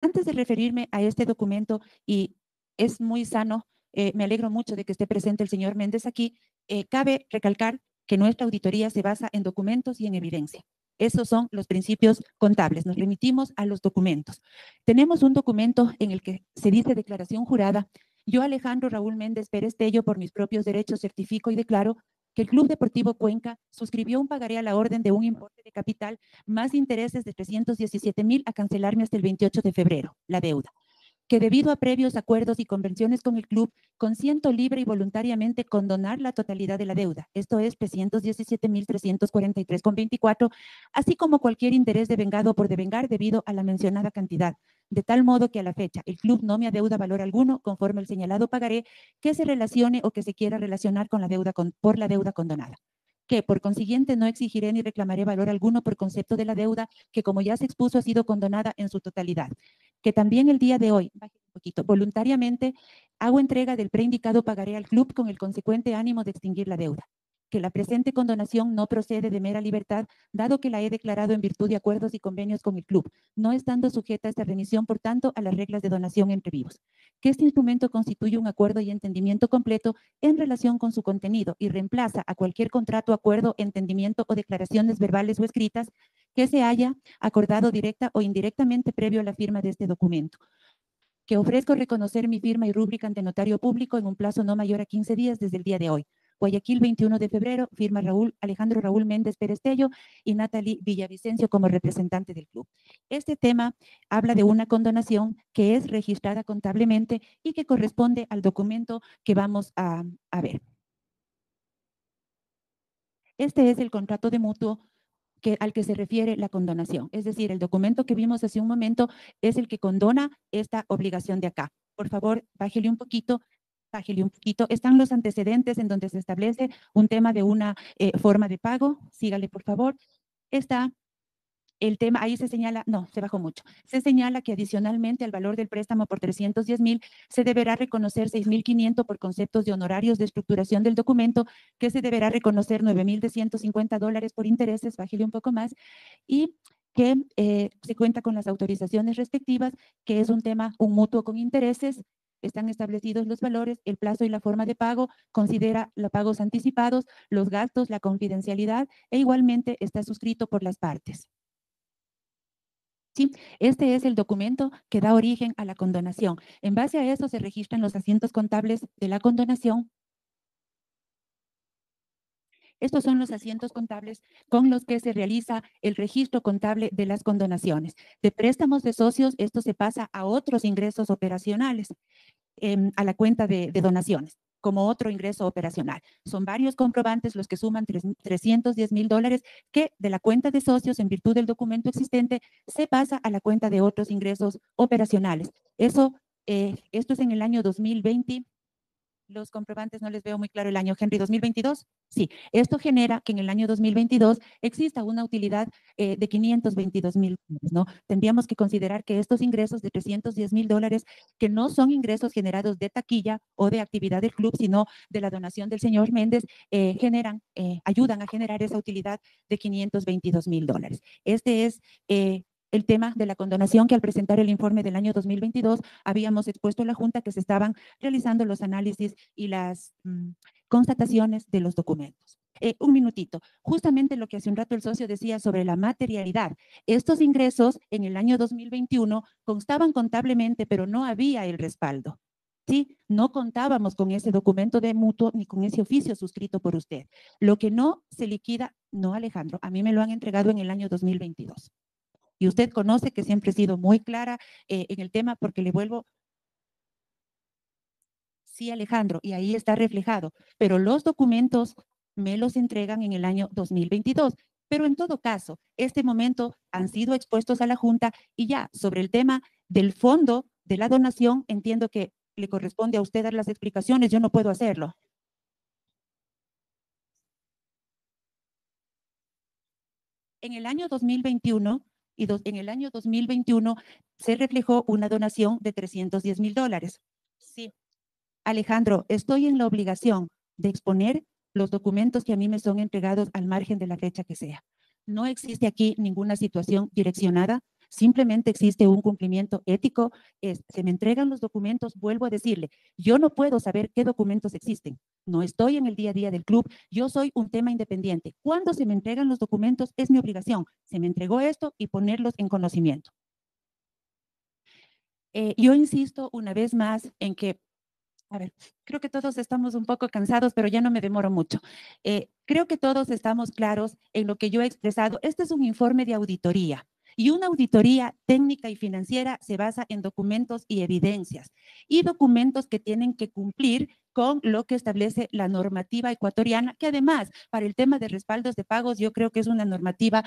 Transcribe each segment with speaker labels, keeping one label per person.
Speaker 1: Antes de referirme a este documento, y es muy sano, me alegro mucho de que esté presente el señor Méndez aquí, cabe recalcar que nuestra auditoría se basa en documentos y en evidencia. Esos son los principios contables. Nos remitimos a los documentos. Tenemos un documento en el que se dice declaración jurada. Yo, Alejandro Raúl Méndez Pérez Tello, por mis propios derechos, certifico y declaro que el Club Deportivo Cuenca suscribió un pagaré a la orden de un importe de capital más intereses de 317,000 a cancelarme hasta el 28 de febrero, la deuda, que debido a previos acuerdos y convenciones con el club, consiento libre y voluntariamente condonar la totalidad de la deuda, esto es 317,343,24, así como cualquier interés devengado o por devengar debido a la mencionada cantidad, de tal modo que a la fecha el club no me adeuda valor alguno conforme el señalado pagaré que se relacione o que se quiera relacionar con la deuda por la deuda condonada, que por consiguiente no exigiré ni reclamaré valor alguno por concepto de la deuda que, como ya se expuso, ha sido condonada en su totalidad, que también el día de hoy, un poquito, voluntariamente hago entrega del preindicado pagaré al club con el consecuente ánimo de extinguir la deuda, que la presente condonación no procede de mera libertad, dado que la he declarado en virtud de acuerdos y convenios con el club, no estando sujeta esta remisión, por tanto, a las reglas de donación entre vivos, que este instrumento constituye un acuerdo y entendimiento completo en relación con su contenido y reemplaza a cualquier contrato, acuerdo, entendimiento o declaraciones verbales o escritas que se haya acordado directa o indirectamente previo a la firma de este documento, que ofrezco reconocer mi firma y rúbrica ante notario público en un plazo no mayor a 15 días desde el día de hoy. Guayaquil, 21 de febrero, firma Alejandro Raúl Méndez Pérez Tello y Natalie Villavicencio como representante del club. Este tema habla de una condonación que es registrada contablemente y que corresponde al documento que vamos a ver. Este es el contrato de mutuo al que se refiere la condonación. Es decir, el documento que vimos hace un momento es el que condona esta obligación de acá. Por favor, bájele un poquito. Están los antecedentes en donde se establece un tema de una forma de pago. Sígale, por favor. Está el tema, ahí se señala, no, se bajó mucho. Se señala que adicionalmente al valor del préstamo por 310,000, se deberá reconocer 6,500 por conceptos de honorarios de estructuración del documento, que se deberá reconocer 9,250 dólares por intereses, bájale un poco más, y que se cuenta con las autorizaciones respectivas, que es un tema, un mutuo con intereses. Están establecidos los valores, el plazo y la forma de pago, considera los pagos anticipados, los gastos, la confidencialidad, e igualmente está suscrito por las partes. ¿Sí? Este es el documento que da origen a la condonación. En base a eso se registran los asientos contables de la condonación. Estos son los asientos contables con los que se realiza el registro contable de las condonaciones. De préstamos de socios, esto se pasa a otros ingresos operacionales, a la cuenta de donaciones, como otro ingreso operacional. Son varios comprobantes los que suman 310,000 dólares que de la cuenta de socios, en virtud del documento existente, se pasa a la cuenta de otros ingresos operacionales. Eso, esto es en el año 2020. Los comprobantes no les veo muy claro el año, Henry, 2022. Sí, esto genera que en el año 2022 exista una utilidad de 522,000 dólares, ¿no? Tendríamos que considerar que estos ingresos de 310,000 dólares, que no son ingresos generados de taquilla o de actividad del club, sino de la donación del señor Méndez, ayudan a generar esa utilidad de 522,000 dólares. Este es el tema de la condonación que al presentar el informe del año 2022 habíamos expuesto a la Junta que se estaban realizando los análisis y las constataciones de los documentos. Un minutito. Justamente lo que hace un rato el socio decía sobre la materialidad. Estos ingresos en el año 2021 constaban contablemente, pero no había el respaldo. ¿Sí? No contábamos con ese documento de mutuo ni con ese oficio suscrito por usted. Lo que no se liquida, no, Alejandro, a mí me lo han entregado en el año 2022. Y usted conoce que siempre he sido muy clara en el tema, porque le vuelvo. Sí, Alejandro, y ahí está reflejado, pero los documentos me los entregan en el año 2022. Pero en todo caso, este momento han sido expuestos a la Junta y ya sobre el tema del fondo de la donación, entiendo que le corresponde a usted dar las explicaciones, yo no puedo hacerlo. En el año 2021 en el año 2021 se reflejó una donación de 310,000 dólares. Sí. Alejandro, estoy en la obligación de exponer los documentos que a mí me son entregados al margen de la fecha que sea. No existe aquí ninguna situación direccionada simplemente existe un cumplimiento ético. Se me entregan los documentos, vuelvo a decirle, yo no puedo saber qué documentos existen, no estoy en el día a día del club, yo soy un tema independiente. Cuando se me entregan los documentos es mi obligación, se me entregó esto y ponerlos en conocimiento. Yo insisto una vez más en que, a ver, creo que todos estamos un poco cansados, pero ya no me demoro mucho. Creo que todos estamos claros en lo que yo he expresado. Este es un informe de auditoría y una auditoría técnica y financiera se basa en documentos y evidencias y documentos que tienen que cumplir con lo que establece la normativa ecuatoriana, que además, para el tema de respaldos de pagos, yo creo que es una normativa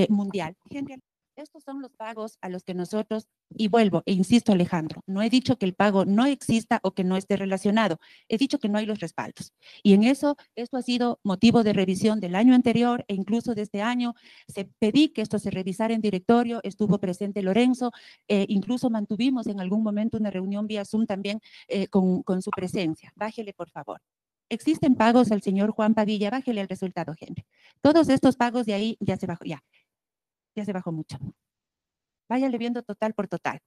Speaker 1: mundial. Henry, estos son los pagos a los que nosotros, y vuelvo e insisto, Alejandro, no he dicho que el pago no exista o que no esté relacionado, he dicho que no hay los respaldos. Y en eso, esto ha sido motivo de revisión del año anterior e incluso de este año. Pedí que esto se revisara en directorio, estuvo presente Lorenzo, incluso mantuvimos en algún momento una reunión vía Zoom también con su presencia. Bájele, por favor. Existen pagos al señor Juan Padilla, bájele el resultado, Henry. Todos estos pagos de ahí ya se bajó, ya se bajó mucho. Váyale viendo total por total.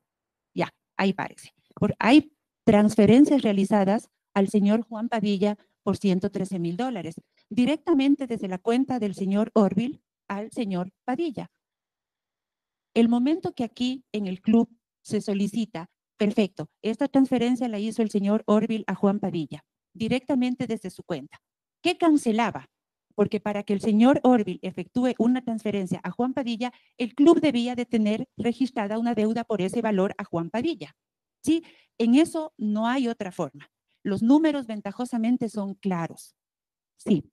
Speaker 1: Ya, ahí parece. Hay transferencias realizadas al señor Juan Padilla por $113,000, directamente desde la cuenta del señor Orville al señor Padilla. El momento que aquí en el club se solicita, perfecto, esta transferencia la hizo el señor Orville a Juan Padilla, directamente desde su cuenta. ¿Qué cancelaba? Porque para que el señor Orville efectúe una transferencia a Juan Padilla, el club debía de tener registrada una deuda por ese valor a Juan Padilla. ¿Sí? En eso no hay otra forma. Los números ventajosamente son claros. Sí,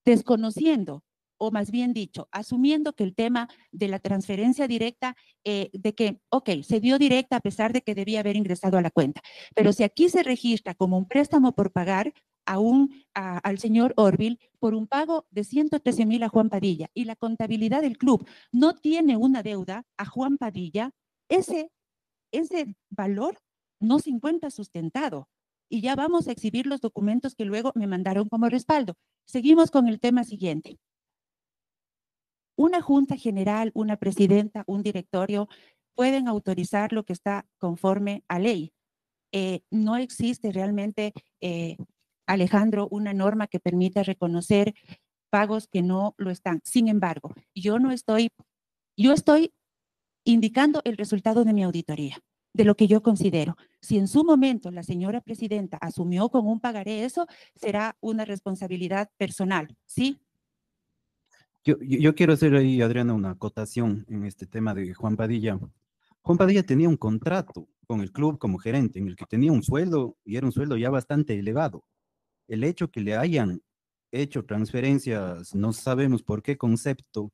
Speaker 1: desconociendo, o más bien dicho, asumiendo que el tema de la transferencia directa, de que, ok, se dio directa a pesar de que debía haber ingresado a la cuenta, pero si aquí se registra como un préstamo por pagar al señor Orville por un pago de 113,000 a Juan Padilla y la contabilidad del club no tiene una deuda a Juan Padilla, ese valor no se encuentra sustentado. Y ya vamos a exhibir los documentos que luego me mandaron como respaldo. Seguimos con el tema siguiente. Una junta general, una presidenta, un directorio pueden autorizar lo que está conforme a ley. No existe realmente, Alejandro, una norma que permita reconocer pagos que no lo están. Sin embargo, yo estoy indicando el resultado de mi auditoría, de lo que yo considero. Si en su momento la señora presidenta asumió con un pagaré eso, será una responsabilidad personal, ¿sí?
Speaker 2: Yo quiero hacer ahí, Adriana, una acotación en este tema de Juan Padilla. Juan Padilla tenía un contrato con el club como gerente en el que tenía un sueldo y era un sueldo ya bastante elevado. El hecho que le hayan hecho transferencias, no sabemos por qué concepto,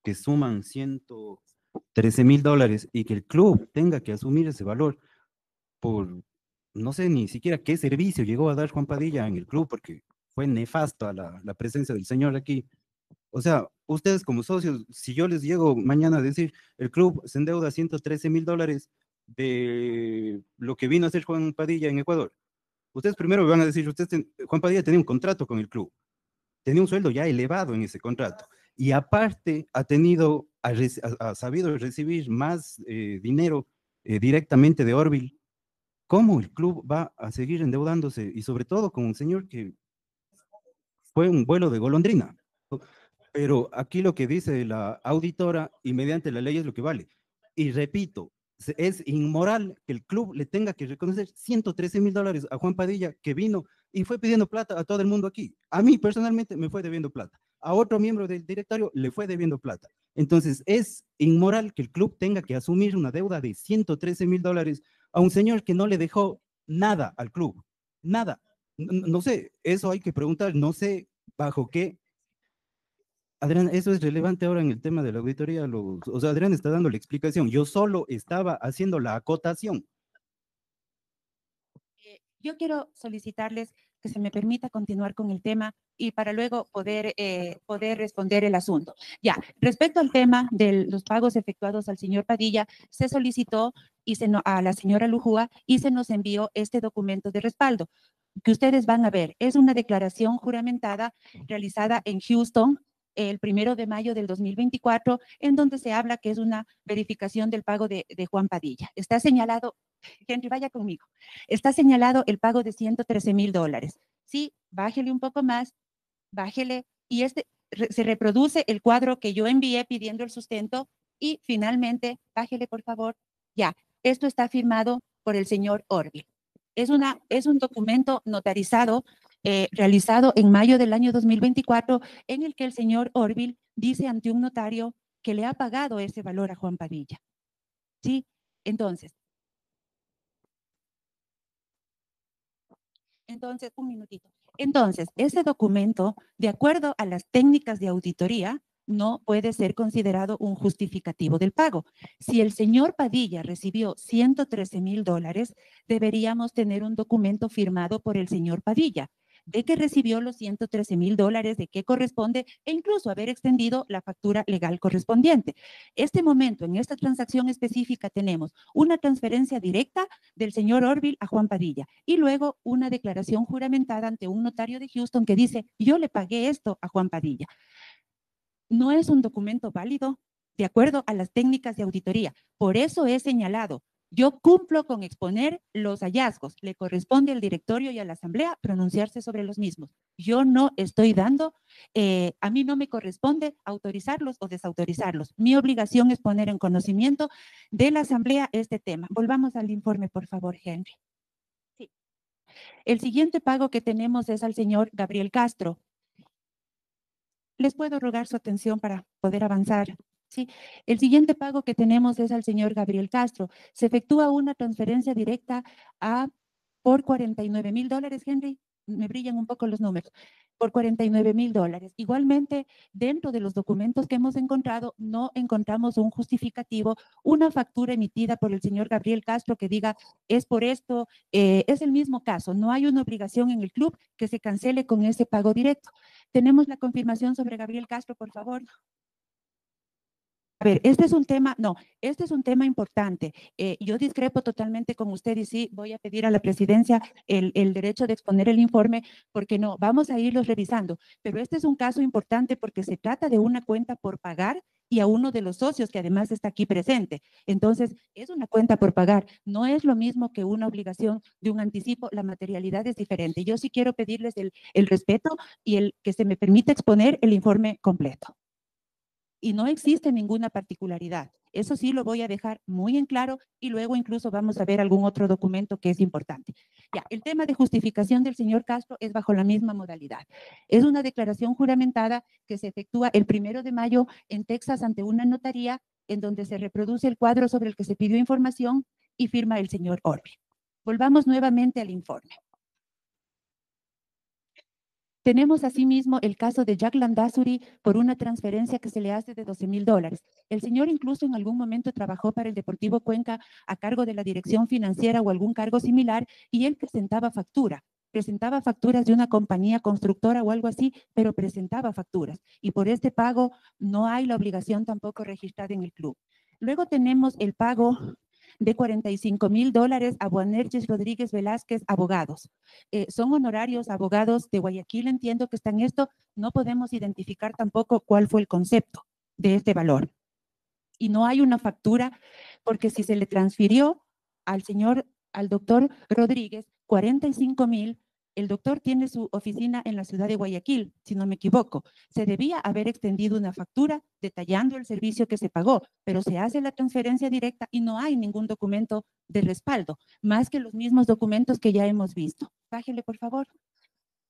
Speaker 2: que suman $113,000 y que el club tenga que asumir ese valor por, no sé ni siquiera qué servicio llegó a dar Juan Padilla en el club, porque fue nefasta la presencia del señor aquí. O sea, ustedes como socios, si yo les llego mañana a decir, el club se endeuda $113,000 de lo que vino a hacer Juan Padilla en Ecuador, ustedes primero me van a decir, Juan Padilla tenía un contrato con el club, tenía un sueldo ya elevado en ese contrato, y aparte ha sabido recibir más dinero directamente de Orville. ¿Cómo el club va a seguir endeudándose? Y sobre todo con un señor que fue un vuelo de golondrina. Pero aquí lo que dice la auditora y mediante la ley es lo que vale. Y repito, es inmoral que el club le tenga que reconocer $113,000 a Juan Padilla, que vino y fue pidiendo plata a todo el mundo aquí. A mí personalmente me fue debiendo plata. A otro miembro del directorio le fue debiendo plata. Entonces es inmoral que el club tenga que asumir una deuda de $113,000 a un señor que no le dejó nada al club. Nada. No sé, eso hay que preguntar, no sé bajo qué. Adrián, eso es relevante ahora en el tema de la auditoría. O sea, Adrián está dando la explicación. Yo solo estaba haciendo la acotación.
Speaker 1: Yo quiero solicitarles que se me permita continuar con el tema y para luego poder responder el asunto. Ya, respecto al tema de los pagos efectuados al señor Padilla, se solicitó a la señora Lujúa y se nos envió este documento de respaldo que ustedes van a ver. Es una declaración juramentada realizada en Houston el 1 de mayo del 2024, en donde se habla que es una verificación del pago de Juan Padilla. Está señalado, Henry, vaya conmigo, está señalado el pago de $113,000. Sí, bájele un poco más, bájele, y se reproduce el cuadro que yo envié pidiendo el sustento, y finalmente, bájele por favor, ya, esto está firmado por el señor Orville. Es un documento notarizado, realizado en mayo del año 2024, en el que el señor Orville dice ante un notario que le ha pagado ese valor a Juan Padilla. ¿Sí? Entonces, un minutito. Entonces, ese documento, de acuerdo a las técnicas de auditoría, no puede ser considerado un justificativo del pago. Si el señor Padilla recibió $113,000, deberíamos tener un documento firmado por el señor Padilla de que recibió los $113,000, de qué corresponde, e incluso haber extendido la factura legal correspondiente. Este momento, en esta transacción específica, tenemos una transferencia directa del señor Orville a Juan Padilla y luego una declaración juramentada ante un notario de Houston que dice: yo le pagué esto a Juan Padilla. No es un documento válido de acuerdo a las técnicas de auditoría. Por eso he señalado, yo cumplo con exponer los hallazgos. Le corresponde al directorio y a la asamblea pronunciarse sobre los mismos. Yo no estoy dando, a mí no me corresponde autorizarlos o desautorizarlos. Mi obligación es poner en conocimiento de la asamblea este tema. Volvamos al informe, por favor, Henry. Sí. El siguiente pago que tenemos es al señor Gabriel Castro. ¿Les puedo rogar su atención para poder avanzar? Sí, el siguiente pago que tenemos es al señor Gabriel Castro. Se efectúa una transferencia directa por $49,000, Henry. Me brillan un poco los números. Por $49,000. Igualmente, dentro de los documentos que hemos encontrado, no encontramos un justificativo, una factura emitida por el señor Gabriel Castro que diga: es por esto, es el mismo caso. No hay una obligación en el club que se cancele con ese pago directo. Tenemos la confirmación sobre Gabriel Castro, por favor. A ver, este es un tema importante. Yo discrepo totalmente con usted y sí voy a pedir a la presidencia el derecho de exponer el informe, porque no, vamos a irlos revisando. Pero este es un caso importante porque se trata de una cuenta por pagar y a uno de los socios que además está aquí presente. Entonces, es una cuenta por pagar. No es lo mismo que una obligación de un anticipo. La materialidad es diferente. Yo sí quiero pedirles el respeto y el que se me permita exponer el informe completo. Y no existe ninguna particularidad. Eso sí lo voy a dejar muy en claro, y luego incluso vamos a ver algún otro documento que es importante. Ya, el tema de justificación del señor Castro es bajo la misma modalidad. Es una declaración juramentada que se efectúa el 1 de mayo en Texas ante una notaría, en donde se reproduce el cuadro sobre el que se pidió información y firma el señor Orville. Volvamos nuevamente al informe. Tenemos asimismo el caso de Jack Landazuri por una transferencia que se le hace de $12,000. El señor incluso en algún momento trabajó para el Deportivo Cuenca a cargo de la dirección financiera o algún cargo similar, y él presentaba facturas de una compañía constructora o algo así, pero presentaba facturas. Y por este pago no hay la obligación tampoco registrada en el club. Luego tenemos el pago de $45,000 a Boanerges Rodríguez Velázquez, abogados. Son honorarios abogados de Guayaquil, entiendo que están esto. No podemos identificar tampoco cuál fue el concepto de este valor. Y no hay una factura, porque si se le transfirió al doctor Rodríguez, 45,000, el doctor tiene su oficina en la ciudad de Guayaquil, si no me equivoco. Se debía haber extendido una factura detallando el servicio que se pagó, pero se hace la transferencia directa y no hay ningún documento de respaldo, más que los mismos documentos que ya hemos visto. Bájele, por favor.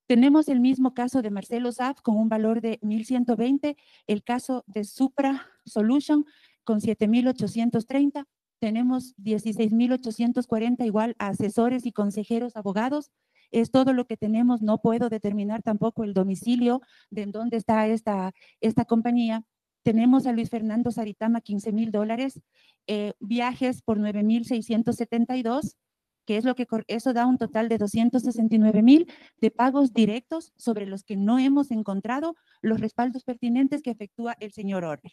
Speaker 1: Tenemos el mismo caso de Marcelo Saf con un valor de 1,120, el caso de Supra Solution con 7,830, tenemos 16,840 igual a asesores y consejeros abogados. Es todo lo que tenemos. No puedo determinar tampoco el domicilio de en dónde está esta compañía. Tenemos a Luis Fernando Saritama, $15,000, viajes por 9,672, que es lo que eso da un total de 269,000 de pagos directos sobre los que no hemos encontrado los respaldos pertinentes que efectúa el señor Orbe.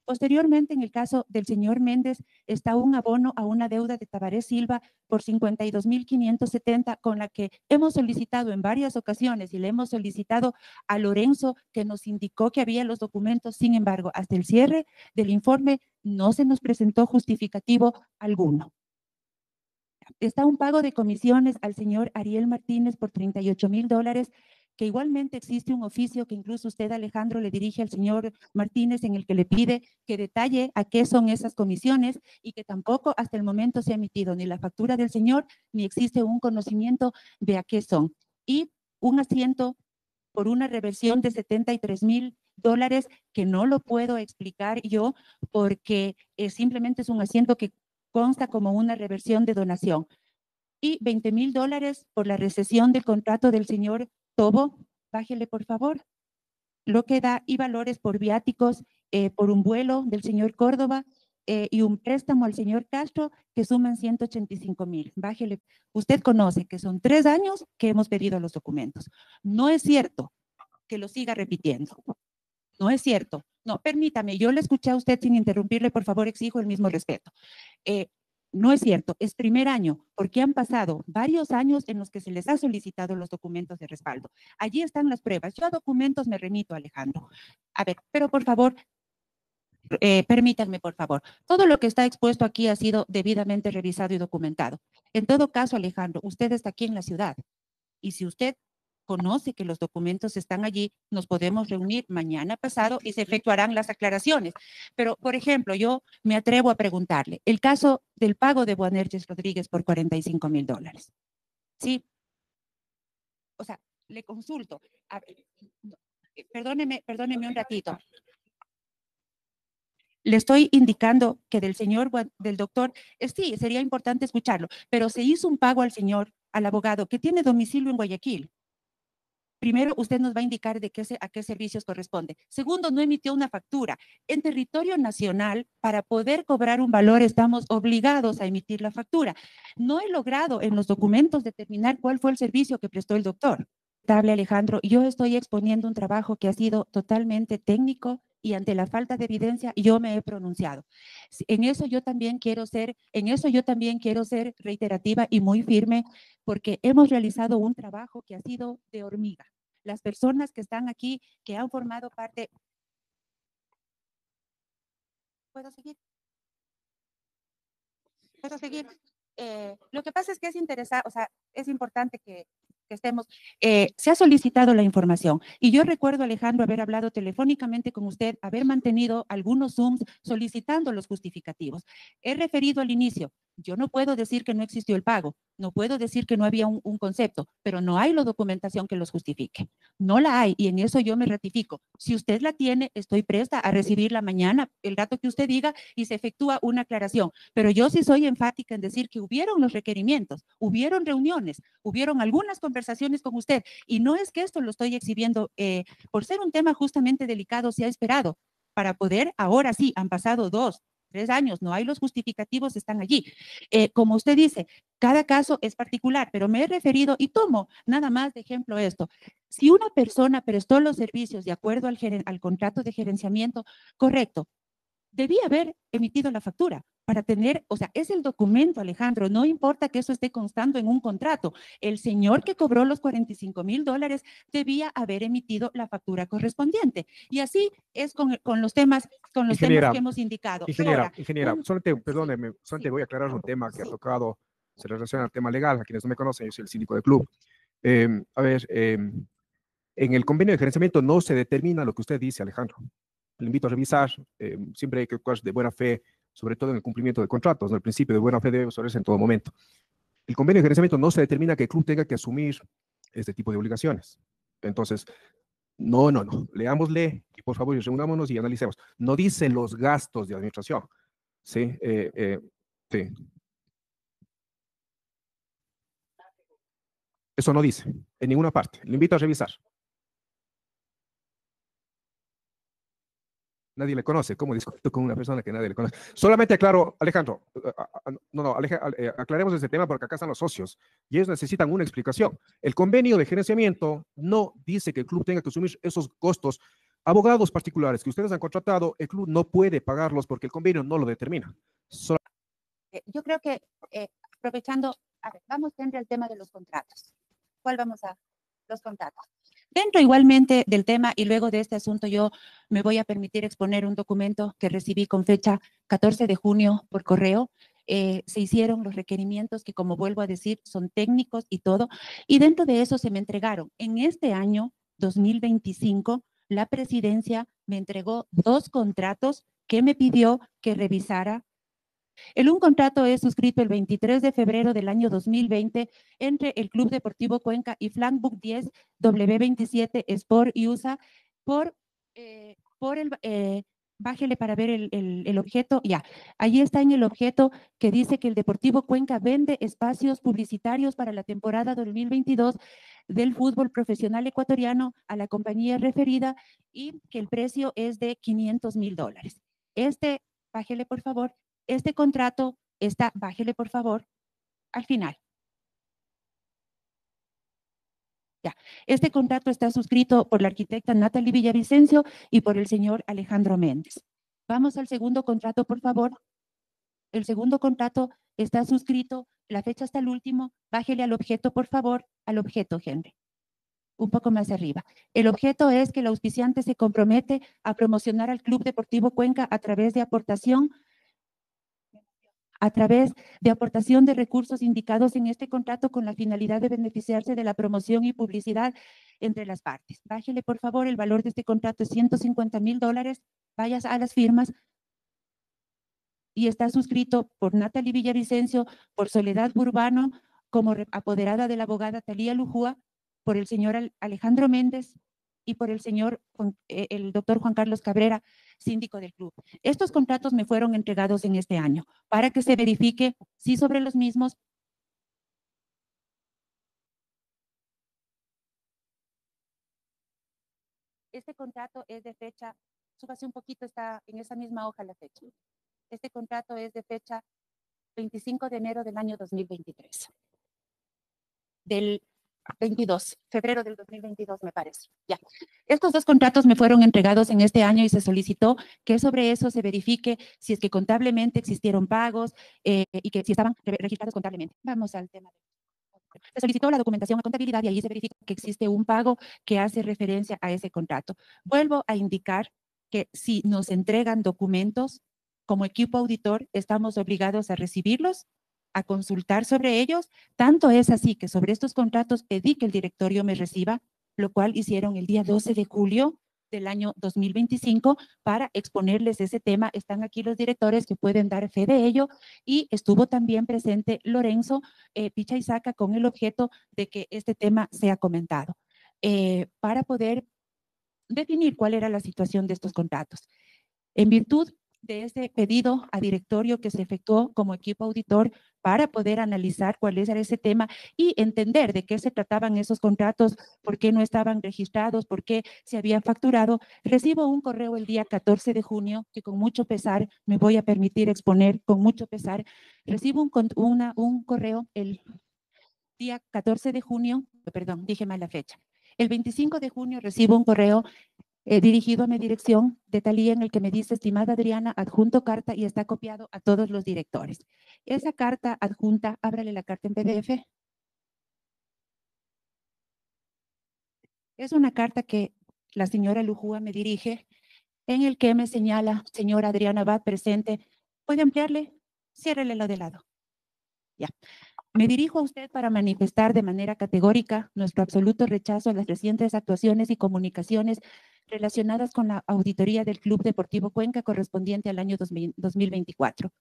Speaker 1: Posteriormente, en el caso del señor Méndez, está un abono a una deuda de Tabaré Silva por 52,570, con la que hemos solicitado en varias ocasiones y le hemos solicitado a Lorenzo, que nos indicó que había los documentos. Sin embargo, hasta el cierre del informe no se nos presentó justificativo alguno. Está un pago de comisiones al señor Ariel Martínez por $38,000, que igualmente existe un oficio que incluso usted, Alejandro, le dirige al señor Martínez, en el que le pide que detalle a qué son esas comisiones, y que tampoco hasta el momento se ha emitido ni la factura del señor, ni existe un conocimiento de a qué son. Y un asiento por una reversión de $73,000, que no lo puedo explicar yo, porque simplemente es un asiento que consta como una reversión de donación. Y $20,000 por la recesión del contrato del señor Tobo, bájele por favor, lo que da, y valores por viáticos, por un vuelo del señor Córdoba, y un préstamo al señor Castro, que suman 185,000. Bájele. Usted conoce que son 3 años que hemos pedido los documentos. No es cierto que lo siga repitiendo. No es cierto. No, permítame, yo le escuché a usted sin interrumpirle, por favor, exijo el mismo respeto. No es cierto, es primer año, porque han pasado varios años en los que se les ha solicitado los documentos de respaldo. Allí están las pruebas. Yo a documentos me remito, Alejandro. A ver, pero por favor, permítanme, por favor. Todo lo que está expuesto aquí ha sido debidamente revisado y documentado. En todo caso, Alejandro, usted está aquí en la ciudad, y si usted conoce que los documentos están allí, nos podemos reunir mañana pasado y se efectuarán las aclaraciones. Pero, por ejemplo, yo me atrevo a preguntarle, el caso del pago de Boanerges Rodríguez por $45,000. Sí, o sea, le consulto. A ver, perdóneme un ratito. Le estoy indicando que del doctor, sí, sería importante escucharlo, pero se hizo un pago al señor, al abogado, que tiene domicilio en Guayaquil. Primero, usted nos va a indicar a qué servicios corresponde. Segundo, no emitió una factura. En territorio nacional, para poder cobrar un valor, estamos obligados a emitir la factura. No he logrado en los documentos determinar cuál fue el servicio que prestó el doctor. Alejandro, yo estoy exponiendo un trabajo que ha sido totalmente técnico, y ante la falta de evidencia yo me he pronunciado. En eso yo también quiero ser reiterativa y muy firme, porque hemos realizado un trabajo que ha sido de hormiga. Las personas que están aquí, que han formado parte... ¿Puedo seguir? ¿Puedo seguir? Lo que pasa es que es interesante, o sea, es importante que estemos. Se ha solicitado la información, y yo recuerdo, Alejandro, haber hablado telefónicamente con usted, haber mantenido algunos Zooms solicitando los justificativos. He referido al inicio, yo no puedo decir que no existió el pago, no puedo decir que no había un concepto, pero no hay la documentación que los justifique. No la hay, y en eso yo me ratifico. Si usted la tiene, estoy presta a recibirla mañana, el rato que usted diga, y se efectúa una aclaración. Pero yo sí soy enfática en decir que hubieron los requerimientos, hubieron reuniones, hubieron algunas conversaciones con usted, y no es que esto lo estoy exhibiendo por ser un tema justamente delicado. Se ha esperado para poder, ahora sí, han pasado 2, 3 años, no hay los justificativos, están allí. Como usted dice, cada caso es particular, pero me he referido y tomo nada más de ejemplo esto. Si una persona prestó los servicios de acuerdo al contrato de gerenciamiento, correcto, debía haber emitido la factura para tener, o sea, es el documento, Alejandro, no importa que eso esté constando en un contrato. El señor que cobró los $45,000 debía haber emitido la factura correspondiente. Y así es con los temas, temas que hemos indicado.
Speaker 3: Ingeniera, perdóneme, solamente voy a aclarar un tema que ha tocado, se relaciona al tema legal. A quienes no me conocen, yo soy el síndico del club. En el convenio de gerenciamiento no se determina lo que usted dice, Alejandro. Le invito a revisar, siempre hay que actuar de buena fe, sobre todo en el cumplimiento de contratos, ¿no? El principio de buena fe debe observarse en todo momento. El convenio de gerenciamiento no se determina que el club tenga que asumir este tipo de obligaciones. Entonces, no. Leámosle y por favor reunámonos y analicemos. No dice los gastos de administración. Sí, sí. Eso no dice en ninguna parte. Le invito a revisar. Nadie le conoce. ¿Cómo discuto con una persona que nadie le conoce? Solamente aclaro, Alejandro, aclaremos ese tema porque acá están los socios y ellos necesitan una explicación. El convenio de gerenciamiento no dice que el club tenga que asumir esos costos. Abogados particulares que ustedes han contratado, el club no puede pagarlos porque el convenio no lo determina.
Speaker 1: Yo creo que, aprovechando, a ver, vamos dentro del tema de los contratos. ¿Cuál vamos a? Los contratos. Dentro igualmente del tema, y luego de este asunto yo me voy a permitir exponer un documento que recibí con fecha 14 de junio por correo. Se hicieron los requerimientos que, como vuelvo a decir, son técnicos y todo, y dentro de eso se me entregaron. En este año 2025, la presidencia me entregó 2 contratos que me pidió que revisara. Un contrato es suscrito el 23 de febrero del año 2020 entre el Club Deportivo Cuenca y Flankbook 10 W27 Sport USA por bájele para ver el objeto, ya, ahí está en el objeto que dice que el Deportivo Cuenca vende espacios publicitarios para la temporada 2022 del fútbol profesional ecuatoriano a la compañía referida y que el precio es de $500,000. Bájele por favor. Este contrato está, bájele por favor, al final. Ya, este contrato está suscrito por la arquitecta Natalie Villavicencio y por el señor Alejandro Méndez. Vamos al segundo contrato, por favor. El segundo contrato está suscrito, la fecha está el último, bájele al objeto, por favor, al objeto, Henry. Un poco más arriba. El objeto es que el auspiciante se compromete a promocionar al Club Deportivo Cuenca a través de aportación de recursos indicados en este contrato con la finalidad de beneficiarse de la promoción y publicidad entre las partes. Bájele, por favor, el valor de este contrato es $150,000. Vayas a las firmas y está suscrito por Natalie Villavicencio, por Soledad Burbano, como apoderada de la abogada Talía Lujúa, por el señor Alejandro Méndez y por el señor, el doctor Juan Carlos Cabrera, síndico del club. Estos contratos me fueron entregados en este año para que se verifique si sobre los mismos este contrato es de fecha, súbase un poquito, está en esa misma hoja la fecha. Este contrato es de fecha 25 de enero del año 2023. Del 22, febrero del 2022, me parece. Ya. Estos 2 contratos me fueron entregados en este año y se solicitó que sobre eso se verifique si es que contablemente existieron pagos y que si estaban registrados contablemente. Vamos al tema. Se solicitó la documentación a contabilidad y allí se verifica que existe un pago que hace referencia a ese contrato. Vuelvo a indicar que si nos entregan documentos, como equipo auditor, estamos obligados a recibirlos, a consultar sobre ellos. Tanto es así que sobre estos contratos pedí que el directorio me reciba, lo cual hicieron el día 12 de julio del año 2025 para exponerles ese tema. Están aquí los directores que pueden dar fe de ello y estuvo también presente Lorenzo Picha Isaca con el objeto de que este tema sea comentado para poder definir cuál era la situación de estos contratos. En virtud de ese pedido a directorio que se efectuó como equipo auditor para poder analizar cuál era ese tema y entender de qué se trataban esos contratos, por qué no estaban registrados, por qué se habían facturado, recibo un correo el día 14 de junio que con mucho pesar me voy a permitir exponer, con mucho pesar, recibo un correo el día 14 de junio, perdón, dije mal la fecha. El 25 de junio recibo un correo dirigido a mi dirección de Talía en el que me dice, estimada Adriana, adjunto carta y está copiado a todos los directores. Esa carta adjunta, ábrale la carta en PDF. Es una carta que la señora Lujúa me dirige en el que me señala, señora Adriana Abad presente, ¿puede ampliarle? Ciérrele lo de lado. Ya. Me dirijo a usted para manifestar de manera categórica nuestro absoluto rechazo a las recientes actuaciones y comunicaciones relacionadas con la auditoría del Club Deportivo Cuenca correspondiente al año 2024.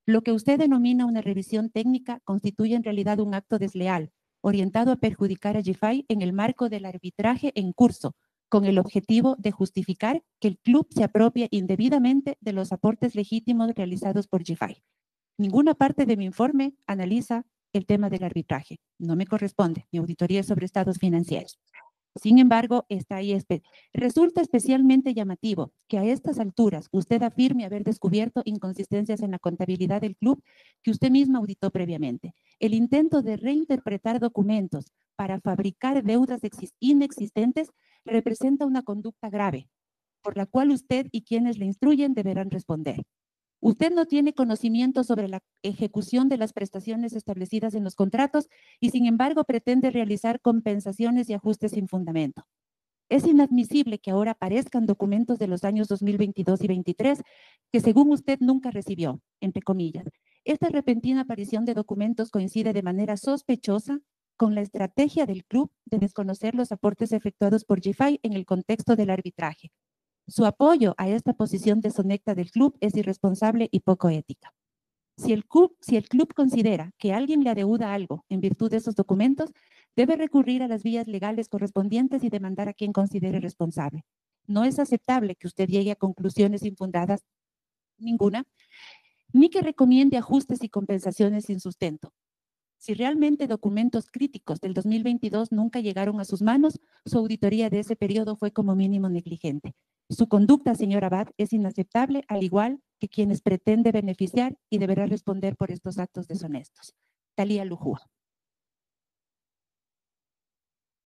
Speaker 1: Lo que usted denomina una revisión técnica constituye en realidad un acto desleal, orientado a perjudicar a GFI en el marco del arbitraje en curso, con el objetivo de justificar que el club se apropie indebidamente de los aportes legítimos realizados por GFI. Ninguna parte de mi informe analiza el tema del arbitraje. No me corresponde. Mi auditoría es sobre estados financieros. Sin embargo, resulta especialmente llamativo que a estas alturas usted afirme haber descubierto inconsistencias en la contabilidad del club que usted misma auditó previamente. El intento de reinterpretar documentos para fabricar deudas inexistentes representa una conducta grave, por la cual usted y quienes le instruyen deberán responder. Usted no tiene conocimiento sobre la ejecución de las prestaciones establecidas en los contratos y, sin embargo, pretende realizar compensaciones y ajustes sin fundamento. Es inadmisible que ahora aparezcan documentos de los años 2022 y 2023 que, según usted, nunca recibió, entre comillas. Esta repentina aparición de documentos coincide de manera sospechosa con la estrategia del club de desconocer los aportes efectuados por GFI en el contexto del arbitraje. Su apoyo a esta posición deshonesta del club es irresponsable y poco ética. Si el club considera que alguien le adeuda algo en virtud de esos documentos, debe recurrir a las vías legales correspondientes y demandar a quien considere responsable. No es aceptable que usted llegue a conclusiones infundadas, ninguna, ni que recomiende ajustes y compensaciones sin sustento. Si realmente documentos críticos del 2022 nunca llegaron a sus manos, su auditoría de ese periodo fue como mínimo negligente. Su conducta, señor Abad, es inaceptable, al igual que quienes pretende beneficiar y deberá responder por estos actos deshonestos. Talía Lujúa.